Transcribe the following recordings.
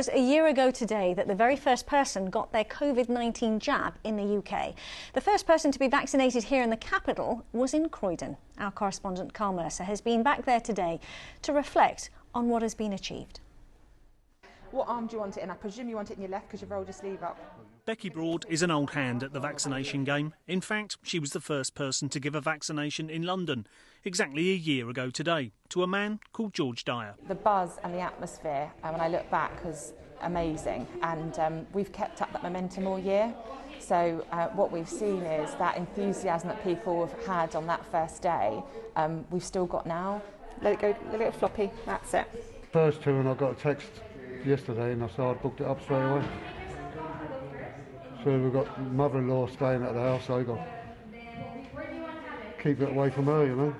It was a year ago today that the very first person got their COVID-19 jab in the UK. The first person to be vaccinated here in the capital was in Croydon. Our correspondent Carl Mercer has been back there today to reflect on what has been achieved. What arm do you want it in? I presume you want it in your left because you've rolled your sleeve up. Becky Broad is an old hand at the vaccination game. In fact, she was the first person to give a vaccination in London exactly a year ago today to a man called George Dyer. The buzz and the atmosphere, when I look back, was amazing, and we've kept up that momentum all year. So what we've seen is that enthusiasm that people have had on that first day, we've still got now. Let it go, a little floppy, that's it. First two, and I got a text yesterday and I said I'd booked it up straight away. So we've got mother-in-law staying at the house, so I've got to keep it away from her, you know.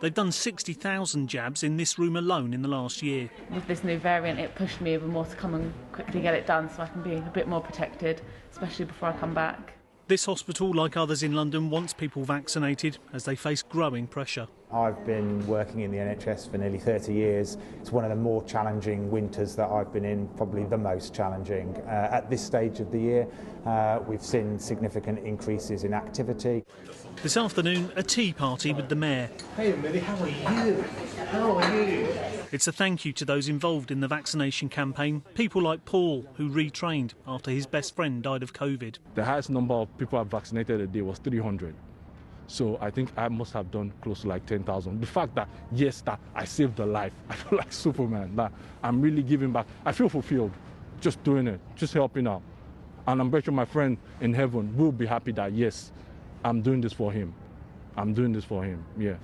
They've done 60,000 jabs in this room alone in the last year. With this new variant, it pushed me even more to come and quickly get it done so I can be a bit more protected, especially before I come back. This hospital, like others in London, wants people vaccinated as they face growing pressure. I've been working in the NHS for nearly 30 years. It's one of the more challenging winters that I've been in, probably the most challenging. At this stage of the year, we've seen significant increases in activity. This afternoon, a tea party with the Mayor. Hey, Millie, how are you? How are you? It's a thank you to those involved in the vaccination campaign, people like Paul, who retrained after his best friend died of COVID. The highest number of people I've vaccinated a day was 300. So I think I must have done close to like 10,000. The fact that, yes, that I saved a life, I feel like Superman, that I'm really giving back. I feel fulfilled just doing it, just helping out. And I'm very sure my friend in heaven will be happy that, yes, I'm doing this for him. I'm doing this for him, yeah.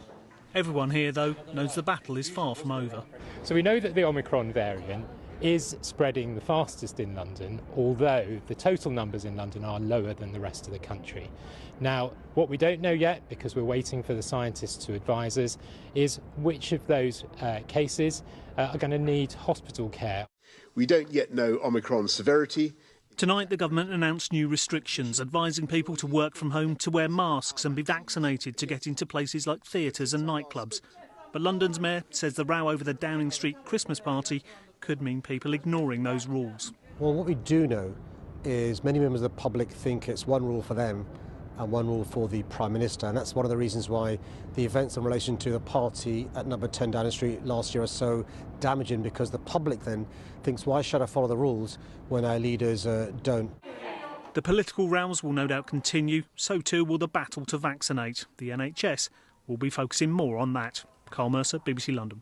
Everyone here, though, knows the battle is far from over. So we know that the Omicron variant is spreading the fastest in London, although the total numbers in London are lower than the rest of the country. Now, what we don't know yet, because we're waiting for the scientists to advise us, is which of those cases are going to need hospital care. We don't yet know Omicron's severity. Tonight, the government announced new restrictions, advising people to work from home, to wear masks and be vaccinated to get into places like theatres and nightclubs. But London's Mayor says the row over the Downing Street Christmas party could mean people ignoring those rules. Well, what we do know is many members of the public think it's one rule for them and one rule for the Prime Minister, and that's one of the reasons why the events in relation to the party at number 10 Downing Street last year are so damaging, because the public then thinks, why should I follow the rules when our leaders don't? The political rows will no doubt continue, so too will the battle to vaccinate. The NHS will be focusing more on that. Carl Mercer, BBC London.